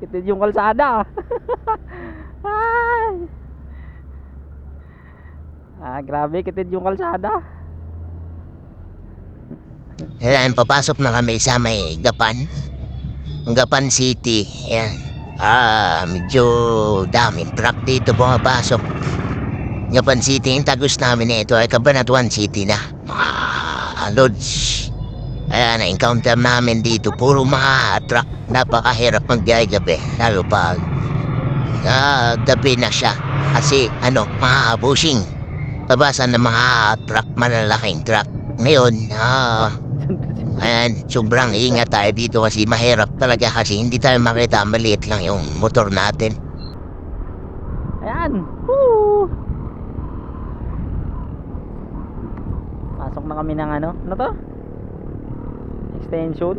Kitid yung kalsada. Ay. Grabe, kitid yung kalsada. Ayan, papasok na kami sa may Gapan City. Ayan. Medyo daming truck dito pumapasok. Gapan City, yung tagos namin na ito ay Cabanatuan City na. Lods. Ayan, na-encounter namin dito. Puro mga truck. Napakahirap magbiyahe gabi. Lalo pag gabi na siya. Kasi, mga bushing. Pabasan ng mga truck, malalaking truck. Ngayon, ayan, sobrang ingat tayo dito kasi mahirap talaga kasi hindi tayo makita, maliit lang yung motor natin. Ayan. Woo! Pasok na kami ng ano to? Extension.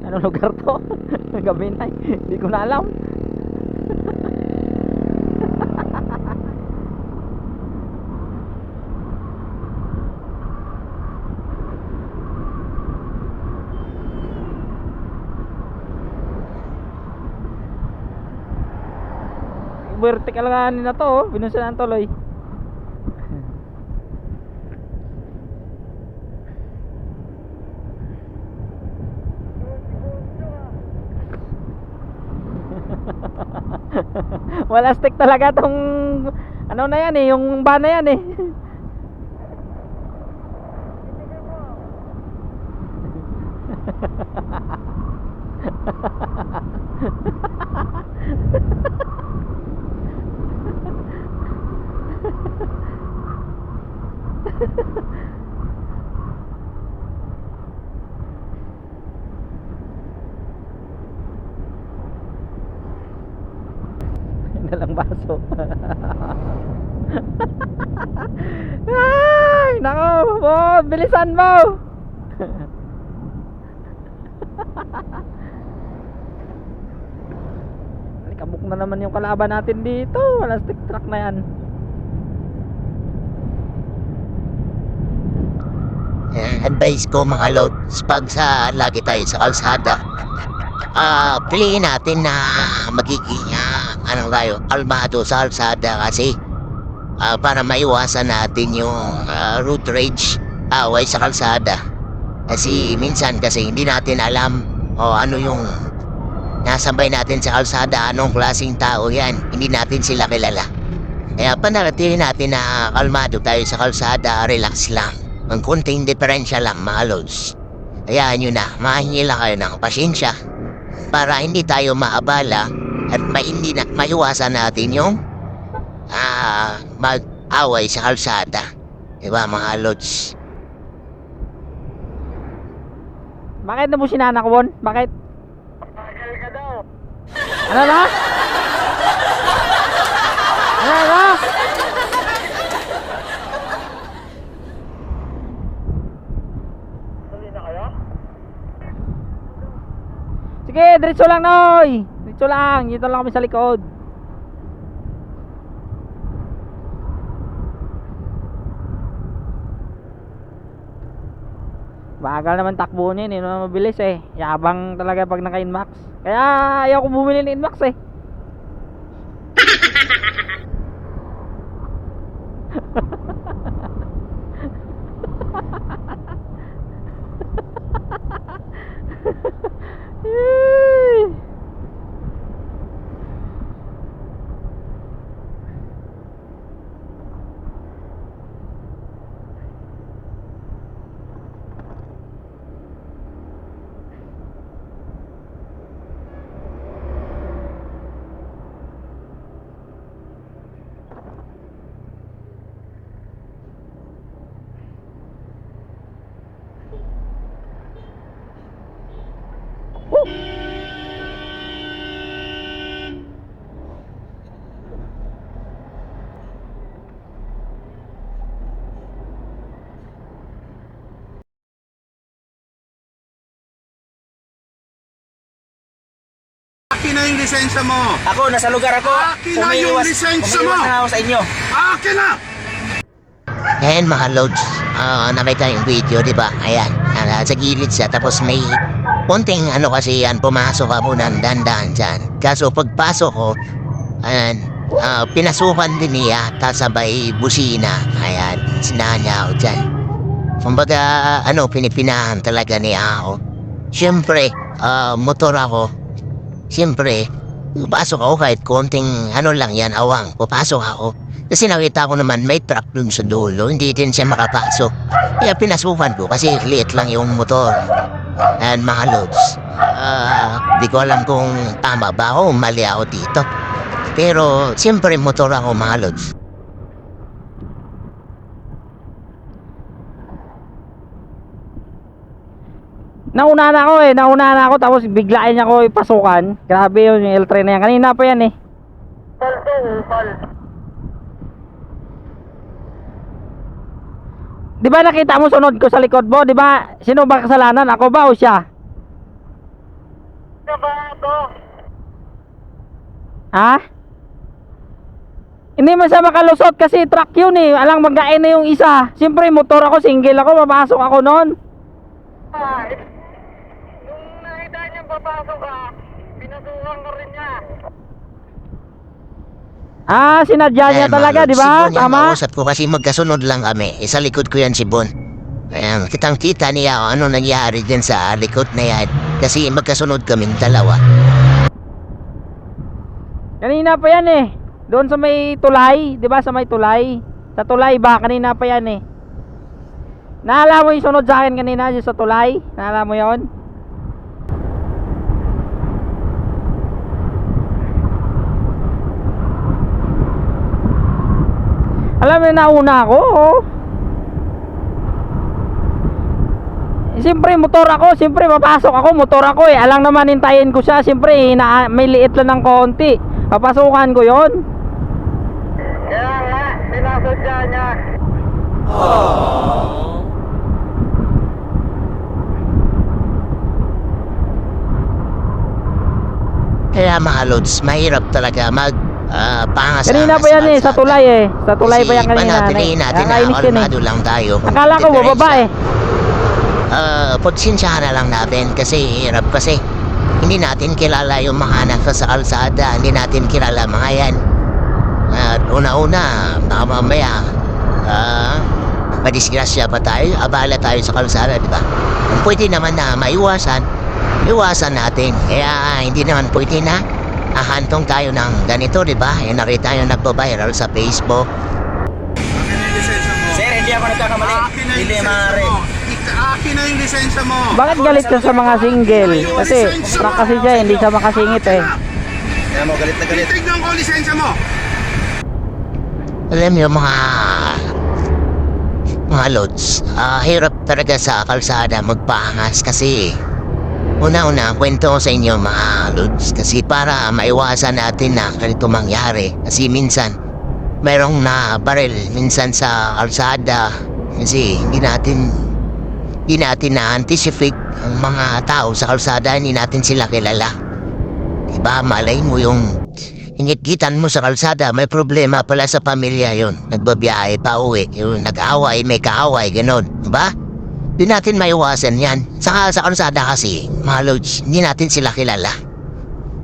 Anong lugar to? Gabi na, hindi ko na alam. Vertical nga na to, oh. Binusan ang tuloy. Wala stick talaga tong ano na yan eh, yung van na yan eh. Dalang baso. Ay, nako, bilisan mo. Kabuk na naman yung kalaban natin dito. Wala stick truck na yan. Advice ko mga lods, pag lagi tayo sa kalsada, piliin natin na magiging kalmado sa kalsada kasi para maiwasan natin yung road rage, away sa kalsada. Kasi minsan kasi hindi natin alam ano yung nasabay natin sa kalsada, anong klaseng tao yan, hindi natin sila kilala. Kaya panatilihin natin na kalmado tayo sa kalsada, relax lang. Ang kunting diferensya lang mga lods. Kaya nyo na, mahingi lang kayo ng pasyensya para hindi tayo maabala at hindi na maiwasan natin yung mag-away sa kalsada. Diba mga lods? Bakit na mo sinanakwon? Bakit? Tagal ka daw. Ano na? Ano na? Tuloy na kayo? Sige, diretso lang noy. Diretso lang, dito lang kami sa likod. Bagal naman takbo niya, hindi naman mabilis eh. Yabang talaga pag naka-inmax. Kaya ayaw ko bumili ng inmax eh. Akin na yung lisensya mo! Ako, nasa lugar ako. Akin na yung lisensya mo! Umiiwas na ako sa inyo. Akin na! Ayan mga lods, nakita yung video, di ba? Ayan, sa gilid siya, tapos may konting ano kasi yan, pumasok ako ng dandan dyan. Kaso pagpasok ko, ayan, pinasukan din niya, tasabay busina. Ayan, sinahan niya ako dyan. Kumbaga, pinipinahan talaga niya ako. Siyempre, motor ako. Siyempre, pasok ako kahit konting lang yan, awang. Papasok ako. Kasi nakita ko naman may truck dun sa dulo, hindi din siya makapasok. Kaya pinasukan ko kasi liit lang yung motor. And mga lods, di ko alam kung tama ba ako, mali ako dito. Pero siyempre motor ako mga lods. Nauna na ako tapos biglain niya ako ipasukan. Grabe yun, yung L3 na yan. Kanina pa yan eh. Tol. Di ba nakita mo sunod ko sa likod mo? Di ba? Sino ba kasalanan? Ako ba o siya? Ano ba ako? Ha? Hindi man siya makalusot kasi truck yun eh. Alang magain na yung isa. Siyempre motor ako, single ako, papasok ako noon. Nung nakita niya papasok ka, pinasukan ko rin niya. Sinadya niya Ayan, talaga, mga di lods, ba? si Bon yan, Tama? mausap ko kasi magkasunod lang kami. Sa likod ko yan si Bon. Ayan, kitang-kita niya kung ano nangyari dyan sa likod na yan. Kasi magkasunod kaming dalawa. Kanina pa yan eh. Doon sa may tulay, di ba? Sa may tulay. Sa tulay ba? Kanina pa yan eh. Naalala mo yung sunod sa akin kanina dyan sa tulay? Naalala mo yon? Alam mo, nauna ako, oh. Siyempre, motor ako. Siyempre, papasok ako. Motor ako eh. Alang naman, hintayin ko siya. Siyempre, may liit lang ng konti. Papasukan ko yon. Kaya nga, sinasadya niya. Kaya mga lods, mahirap talaga pangas. Kanina pa yan eh, sa tulay eh. Sa tulay pa yan kanina. Panatiliin natin na Nakakainis yun eh. kalmado lang tayo. Akala ko bababa eh. Pagsensyahan na lang natin kasi hirap kasi. Hindi natin kilala yung mga anak sa kalsada. Hindi natin kilala mga yan. At una-una, baka mamaya, madisgrasya pa tayo, abala tayo sa kalsada, di ba? Kung pwede naman na maiwasan, iwasan natin. Kaya hindi naman pwede na ahantong tayo ng ganito, di ba? Yung nakita yung nagbabiral sa Facebook. Akin na yung lisensya mo. Sir, hindi ako nagkakamali. Akin na yung Hindi lisensya maaari. mo. Akin na yung lisensya mo. Bakit galit ka sa mga single? Kasi truck kasi siya, hindi siya makasingit eh. Kaya mo, galit na galit. Titignan ko ang lisensya mo. Alam niyo mga lods, hirap talaga sa kalsada magpaangas kasi una-una kwento ko sa inyo mga lods kasi para maiwasan natin na ganito mangyari kasi minsan mayroong na baril minsan sa kalsada kasi hindi natin na-anticipate ang mga tao sa kalsada, hindi natin sila kilala. Diba, malay mo yung ingit-gitan mo sa kalsada, may problema pala sa pamilya yon. Nagbabiyahe pa uwi, yung nag-away, may kaaway, gano'n. Diba? Di natin maiwasan yan. Saka sa kalsada kasi, mga lods, hindi natin sila kilala.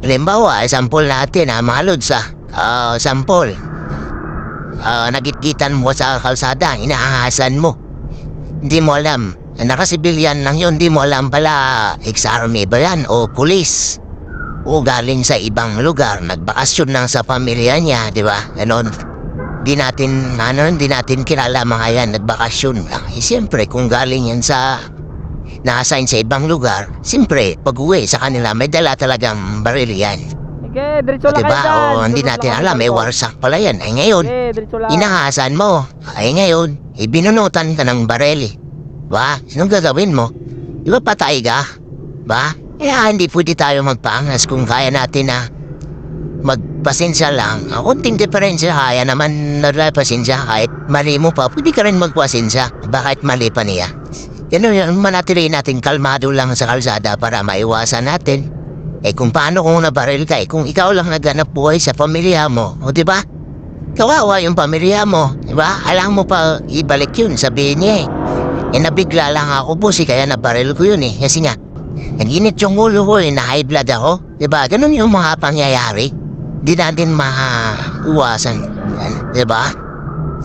Halimbawa, sample natin mga lods sample. Nagit-gitan mo sa kalsada, inaahasan mo. Hindi mo alam, nakasibilyan lang yun, hindi mo alam pala, ex-army ba yan o police. O galing sa ibang lugar, nagbakasyon lang sa pamilya niya, di ba? Ganon. Di natin kilala mga yan, nagbakasyon lang. Siyempre, kung galing yan na-assign sa ibang lugar, siyempre, pag-uwi sa kanila, may dala talagang baril yan. Okay, diretso lang Diba? kayo dyan. O hindi Sunod natin lang alam, kayo may dito. warsak pala yan. Ay ngayon, Okay, diretso lang. inahasan mo. Ay ngayon, ibinunutan ka ng baril. Ba? Sinong gagawin mo? Di ba patay ka? Ba? Kaya hindi pwede tayo magpaangas kung kaya natin na magpasensya lang. Kunting diferensya, kaya naman nagpasensya. Kahit mali mo pa, pwede ka rin magpasensya. Bakit mali pa niya? Yan manatili natin kalmado lang sa kalsada para maiwasan natin. Kung paano kung nabaril ka, kung ikaw lang naghanap buhay sa pamilya mo, o diba? Kawawa yung pamilya mo, diba? Alam mo pa ibalik yun, sabihin niya nabigla lang ako boss kaya nabaril ko yun kasi nga, Naginit yung ulo ko eh, na high blood ako. Diba? Ganun yung mga pangyayari. Di natin maiwasan yan. Diba?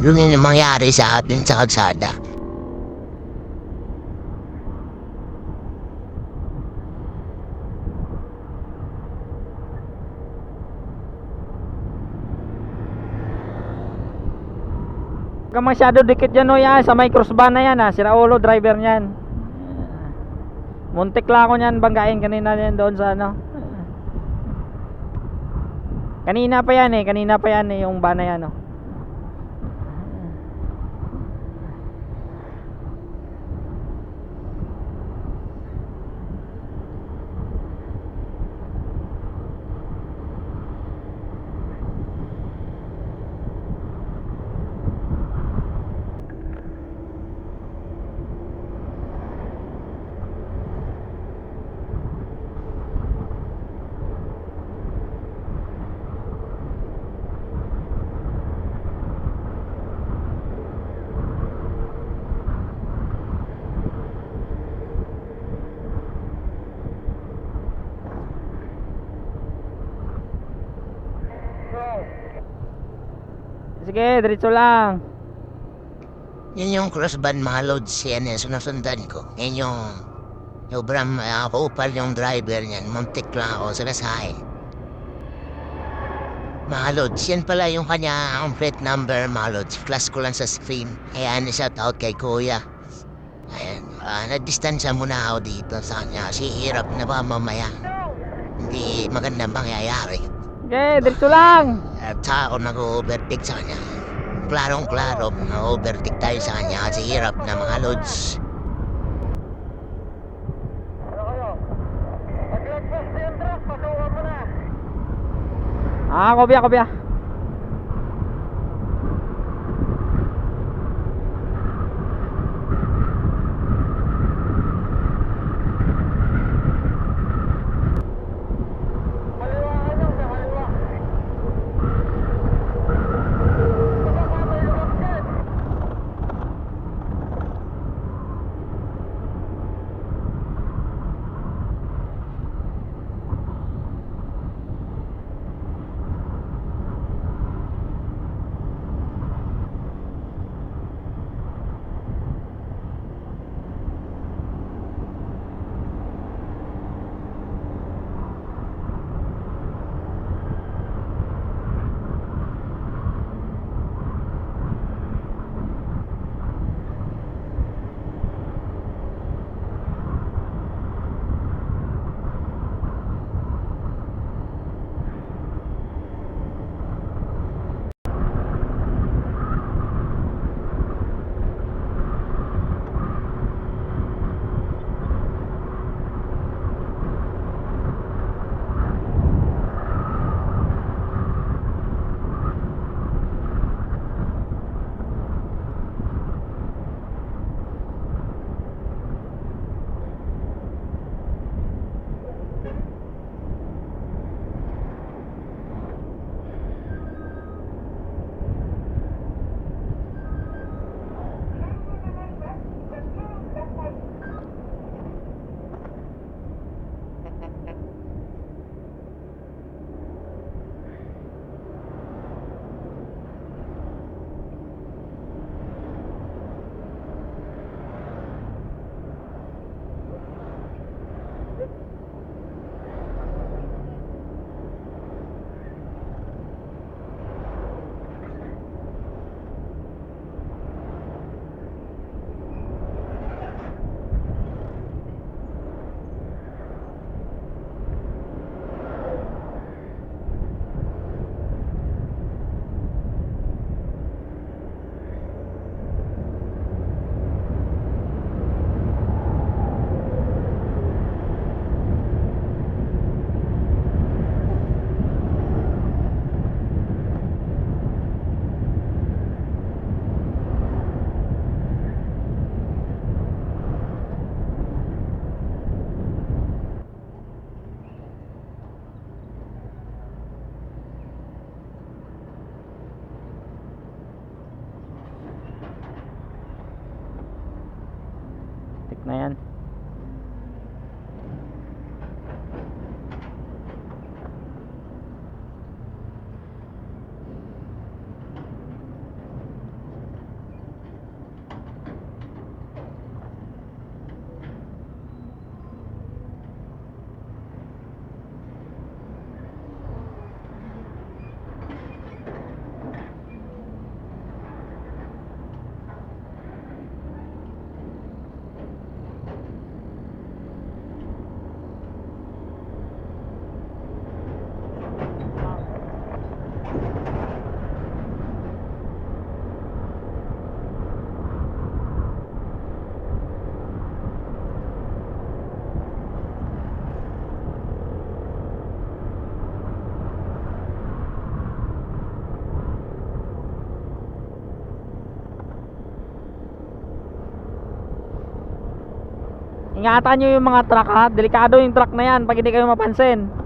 Yun yung mangyari sa atin sa kalsada. Huwag kang masyado dikit dyan o yan. Sa may crossban na yan ha. Sira ulo driver niyan. Muntik lang ako niyan. Banggain kanina yan doon sa ano. Kanina pa yan eh. Kanina pa yan eh. Yung van na yan oh. Sige, diretso lang. Yun yung crossban mga loads yan yung sunasundan ko. Yan yung sobrang kaupal yung driver niyan. Muntik lang ako sa nasahe. Mga loads, yan pala yung kanya complete number mga loads. Flash ko lang sa screen. Ayan, shout out kay kuya. Ayan, na-distansya muna ako dito sa kanya. Kasi hirap na ba mamaya. Hindi magandang mangyayari. Okay, diretso lang. At ako nag-overtake sa kanya. Klarong-klaro, nag-overtake tayo sa kanya kasi hirap na mga loads. Ano kayo? Pag-lagpas na yung truck, pasukan mo na. Kopya, kopya. Kaliwa ka lang sa kaliwa. Baka may lumak dyan. Ingatan nyo yung mga truck ha. Delikado yung truck na yan pag hindi kayo mapansin.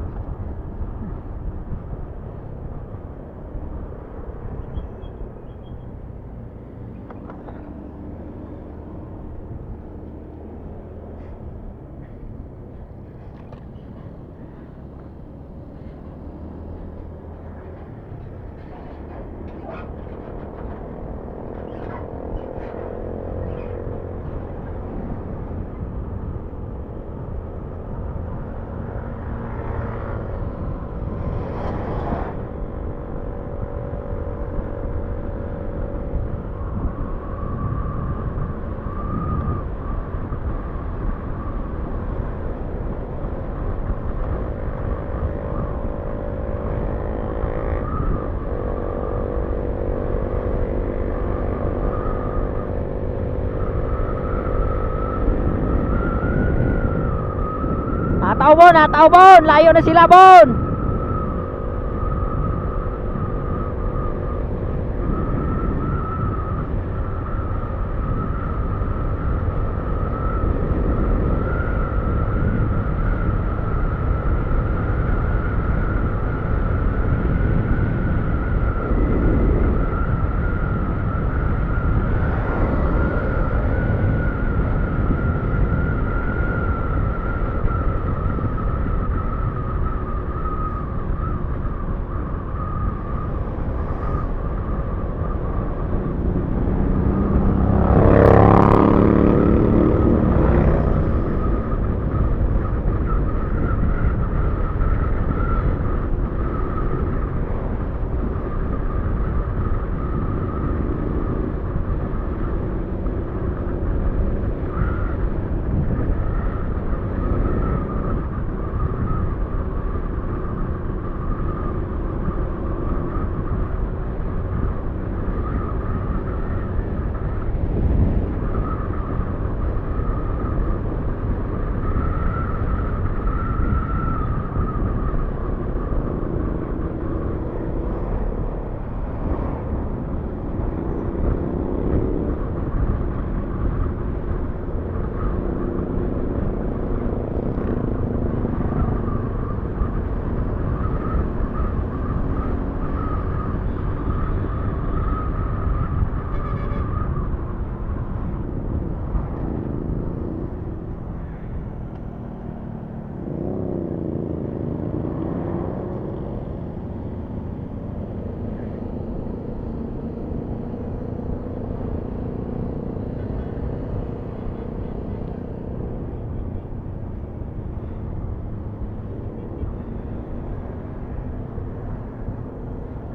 Nataw bon, layo na sila bon.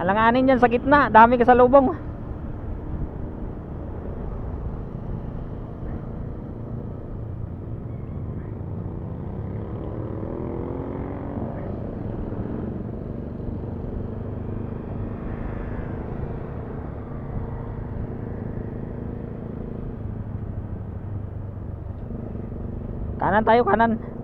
Alanganin dyan sa gitna, dami kasalubong. Kanan tayo, kanan.